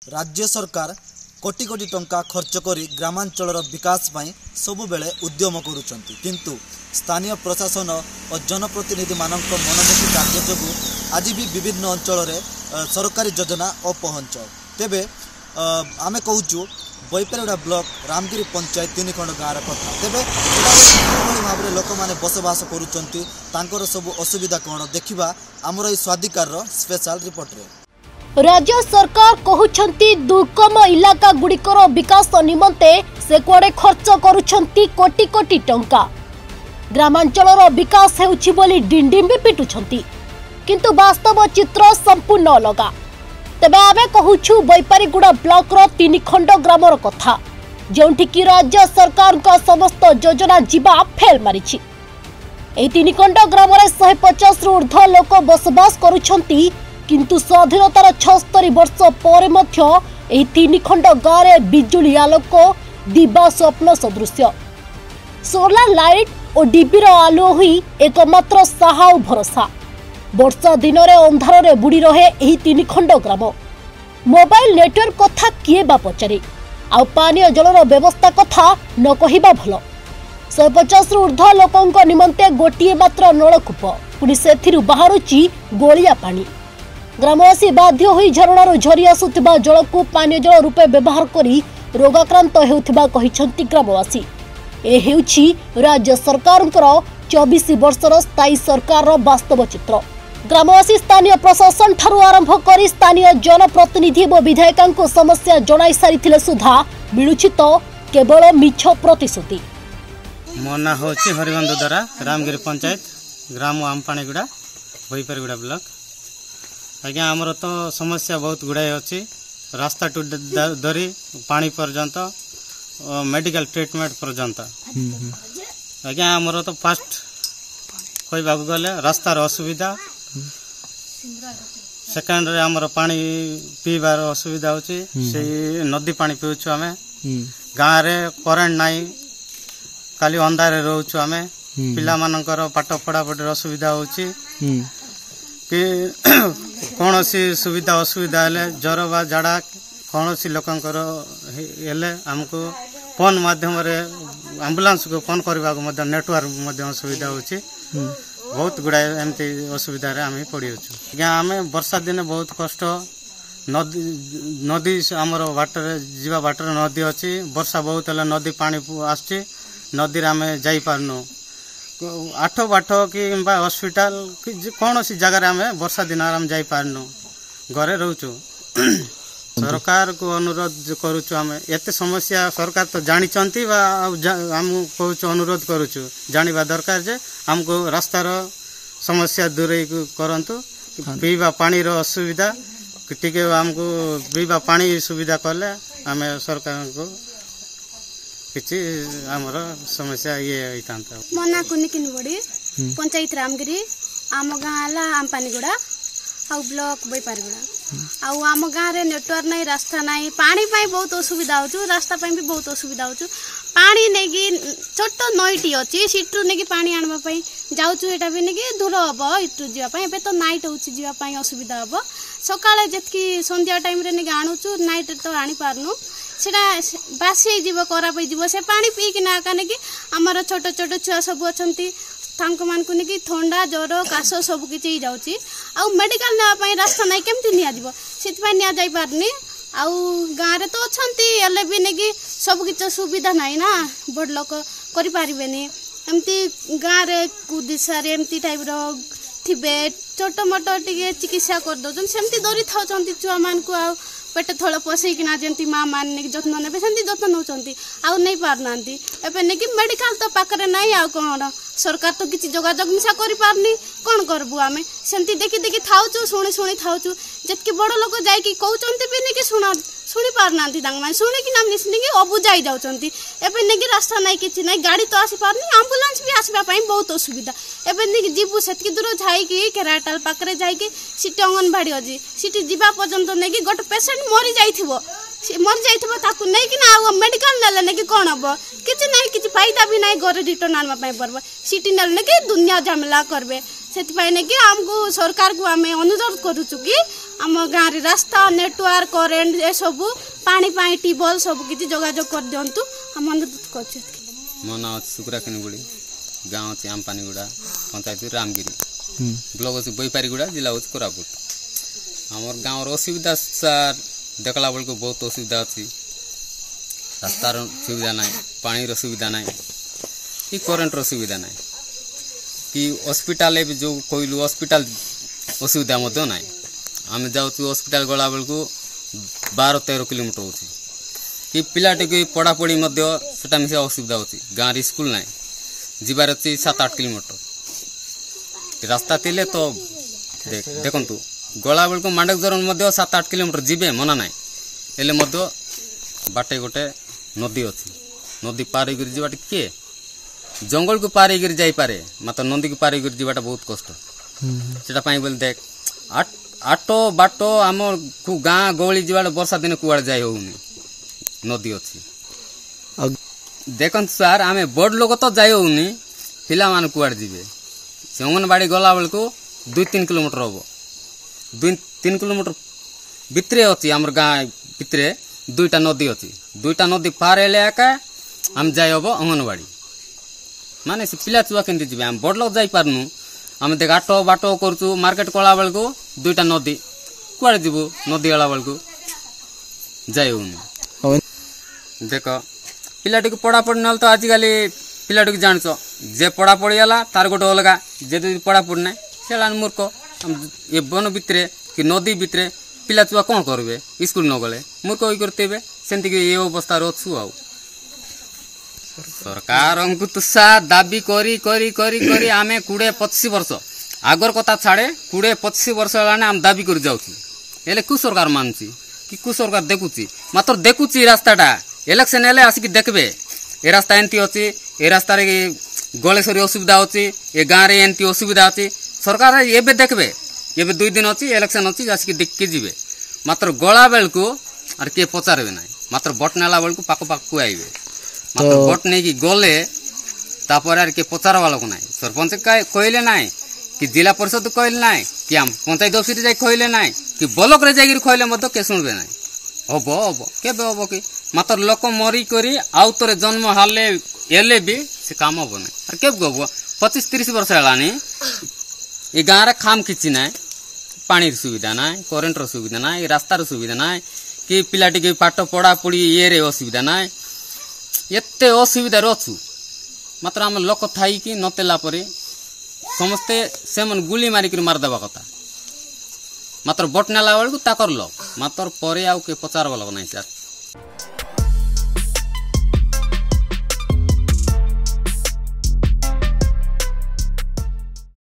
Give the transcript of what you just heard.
राज्य सरकार कोटी कोटी टंका खर्च करी ग्रामांचल विकास पाई सबु बेले उद्यम करुचंती किंतु स्थानीय प्रशासन और जनप्रतिनिधि मानक मनमुखी कार्य जोगु आज भी विभिन्न अंचल सरकारी योजना अपहंच तेबे आमे कहूचु बैपारगुड़ा ब्लॉक रामगिरी पंचायत 3 खंड गाँव कथा तेबे भाव में लोक मैंने बसवास करुचंती तांकर सब असुविधा कौन देखा आमर ये स्वाधिकार स्पेशल रिपोर्ट रे। राज्य सरकार कहउछंती दुर्गम इलाका गुड़िकर विकास निमंते से कुआडे खर्च करुछंती कोटी कोटी टंका ग्रामांचल विकास हेउछि बोली डिंडिम पिटुछंती किंतु वास्तव चित्र संपूर्ण अलगा। तेबे आमे कहूछु बैपारीगुड़ा ब्लॉक रो 3 खंड ग्रामर कथा जोंठी कि राज्य सरकार का समस्त योजना जीवा फेल मारिछि। एही 3 खंड ग्राम रे 150 रु ऊर्ध्व लोक बसवास करुछंती किंतु स्वाधीनतार 76 वर्ष पर मध्य एही 3 खंड गाँव में बिजुली आलोक दिवा स्वप्न सदृश सोलार लाइट और डीबीर आलुओ हुई एकमात्र साहा और भरोसा। वर्षा दिन में अंधार में बुड़ी रहे एही 3 खंड ग्राम। मोबाइल नेटवर्क कथा किए बा पचारे आ पानीय जलर व्यवस्था कथा न कहिबा भल। 150 रु ऊर्ध्व लोकंक निमंते गोटिए मात्र नलकूप पुणी सेथिरु बाहरुची गोलिया पानी। ग्रामवासी बाध्य होई झरणारू झरी आसुथिबा जलकू पानीय जल रूपे व्यवहार करी रोगाक्रांत हेउथिबा कहिसंती ग्रामवासी। ए हेउछि राज्य सरकारଙ୍କର 24 वर्षर स्थायी सरकार वास्तव चित्र। ग्रामवासी स्थानीय प्रशासन ठारू आरंभ करी स्थानीय जनप्रतिनिधि और विधायकों समस्या जणाई सारिथिले सुधा मिलुछि तो केवल मिछ प्रतिश्रुति। मो ना होछि हरिबंधु द्वारा रामगिरी पंचायत ग्राम आमपाणीगुड़ा बैपारगुड़ा ब्लॉक। आज्ञा आमर तो समस्या बहुत गुड़ाए अच्छी रास्ता टू धरी पानी पर्यंत मेडिकल ट्रीटमेंट पर्यंत। आज्ञा आमर तो फास्ट कहवा गले रास्तार असुविधा सेकेंड रे आमर पानी पीबार असुविधा होची से नदी पानी पीउछु आमे गाँव रे करेंट नाही खाली अंधारे रहउछु आमे पिला मानकर पाठ पढ़ा पढ़ी असुविधा होची कि कौन सी सुविधा असुविधा हेले ज्वर बा झाड़ा कौन सी लोकंकर हेले हमको फोन माध्यम रे एम्बुलेंस को फोन करबा को मध्य नेटवर्क मध्य असुविधा होची बहुत गुड़ाए एमती असुविधा रे आमे पड़ी होछु। या आमे वर्षा दिन बहुत कष्ट नदी नदी हमर वाटर जीवा वाटर नदी अछि वर्षा बहुत हेले नदी पानी आछि नदी रे आमे जाई पारनो 8 बाट कि हॉस्पिटल कौन सी जगह आम वर्षा दिन आराम जा पारनु घरे रोचु। सरकार को अनुरोध करुचु आम एत समस्या सरकार तो जानी आम कहूँ अनुरोध करुचु जानिबा दरकार जे हमको रास्तार समस्या दूर करंतु पीवा पानी रो असुविधा टिके हमको पीवा पानी सुविधा कले आम सरकार को किसी आमर समस्या ये होता। मो ना कुनिकिन बड़ी पंचायत रामगिरी आम गाँव आमपानीगुड़ा आ ब्लॉक बैपारगुड़ा आम गाँव रे नेटवर्क नहीं रास्ता नहीं पानी पाई बहुत असुविधा हो रास्ता पाई भी बहुत असुविधा हो पानी नहीं कि छोट नईटी अच्छी सीटू नहीं पानी आनवाई जाऊँ यहाँ भी नहीं दूर हम इटू जावाई तो नाइट होपाई असुविधा हम सका जी संध्या टाइम नहीं आणुचु नाइट तो आनी पारनु सेटा बासी जीव खराब हो से पानी पीकिना कि आमर छोट छोट छुआ सब अच्छा मानक नहीं थंडा ज्वर काश सब किसी जाऊँगी आउ मेडिकल नापी रास्ता ना केमती निपार नि जाई पारनी आउ गाँव में तो अच्छा भी नहीं सब किसी सुविधा ना ना बड़ लोक करें एमती गाँव में कुदिशा एमती टाइप रे छोट मोट टे चिकित्सा करदे सेमती दौरी था छुआ मान को पेट थल पसैकिना जमी माँ मान जत्न ने जत्न नौ आउ नहीं पारना एवं नहीं मेडिकल तो पाखे ना आउ कौन सरकार तो किसी जोगाजोग मिशा करनी कौन करबू आम सेमती देखी देखी थाउचु शुणी शुणी थाउचु जितकी बड़ लोक जाकि कहते भी नहीं शुणी पारना शुणिकी नहीं अबुझाई जाऊँगी एवं नहीं रास्ता ना कि ना गाड़ी तो आसी पारनी आम्बुलांस भी आसवाई बहुत असुविधा एवं नहीं जीवु से दूर जाकि केराटाल पाखे जाकि सीटी अंगनवाड़ी अच्छी सीटी जावा पर्यंत नहीं गोटे पेसेंट मरी जाइए मेडिकल नेले नहीं कौन हम किसी ना कि फायदा भी ना घर रिटर्न आने पड़ब सीटी नेले नहीं दुनिया झमेला करेंगे से नहीं कि आमको सरकार को आम अनुरोध करुचु कि आम गाँव रे रास्ता नेटवर्क करेन्ट ए सब पानी पाई ट्यूबवेल सब किसी जोगाजोग कर दिंतु हम अनुरोध कर। मो ना सुकुरा किनगुड़ी गाँव अच्छे आमपानीगुड़ा पंचायत रामगिरी ब्लॉक अच्छे बैपारीगुड़ा जिला हूँ कोरापुट। आमर गाँव असुविधा सार देखला बेलू बहुत असुविधा अच्छी रास्तार सुविधा ना पानी सुविधा ना कि करेन्टर सुविधा ना कि हॉस्पिटल भी जो कहलु हॉस्पिटल असुविधा ना आम जाऊँ हॉस्पिटल गला बेलू 12-13 किलोमीटर हो कि पिलाटी की पढ़ापढ़ी सेटा मिसा असुविधा होती गाँव स्कूल ना जीवार अच्छी 7-8 किलोमीटर रास्ता थिले तो देखु गला बेलू मांडकधर 7-8 किलोमीटर जीवे मना ना हेले बाटे गोटे नदी अच्छी नदी पार कर जीवा किए जंगल को पार कर जापे मात्र नदी को पार कर जीवाटा बहुत कष्ट से बोले देख आटो बाटो आम गाँ गहली जीवा वर्षा दिन कुआड़े जाए होनी नदी अच्छी देखु सार आम बड़ लोग तो जाए होनी पिला मान कुआड़े जीवे से अंगनवाड़ी गला बेलू 2-3 किलोमीटर हम 2-3 किलोमीटर भितरे अच्छी आम गाँ भितरे 2टा नदी अच्छी 2टा नदी पार हेले एका आम जाए हम अंगनवाड़ी माने से पिला छुआ केमती जी आम बड़ लोग जाई पारनु आम देख आटो बाटो करूँ मार्केट कला बेलू 2टा नदी कुआड़े जीवु नदी गला बेलू जाए होनी देख पिलाटी को पढ़ापढ़ी ना तो आजिकल पिलाटी को जान जे पढ़ापढ़ी है तार गोटे अलग जे पढ़ापढ़ी ना से मूर्ख ये वन भितर कि नदी भितर पिला छुआ कौन करेंगे स्कूल न गले मूर्ख हो करते सेमती ये अवस्था अच्छु आ सरकार को तुषा दाबी करी करी करी करी आमे 20-25 वर्ष आगर कथा छाड़े 20-25 वर्ष आम दाबी कर जाऊँ कु सरकार मानुची कि कु सरकार देखुची मात्र देखुची रास्ताटा इलेक्शन हेले आसिक देखबे ए रास्ता एंती अच्छी ए रास्तार गले सरी असुविधा अच्छी ए गाँव में एंती असुविधा अच्छी सरकार एबे देखबे एबे 2 दिन अच्छी इलेक्शन अच्छी आसिक देखिए जीवे मात्र गला बेलू आर किए पचारे ना मात्र भोट नेला बेलू पाक पाक आइबे मात्र भोट नहीं कि गले तापर आर किए पचारवा लोक ना सरपंच कहले ना कि जिला परिषद कहले ना कि आम पंचायत ऑफिस जाए कहले ना कि ब्लॉक रे जाइए कहले के शुणबे ना हम हम केबे हम कि मात्र लोक मरिक आउ थे जन्म हाले एले भी से काम हम ना और केब हम 25-30 वर्ष है ये गाँव खाम किसी ना पानी सुविधा ना करेन्टर सुविधा ना रास्तार सुविधा ना कि पिलाटी के पाठ पढ़ा पढ़ी ये असुविधा ना एत असुविधा अच्छु मात्र आम लोक थी कि नतेला परे समस्ते से मन गुली मारिक मारदेवा कथा मात्र भोट नेला बेलू ताकर लोक मात्र पर आउ के पचार लोक ना सर।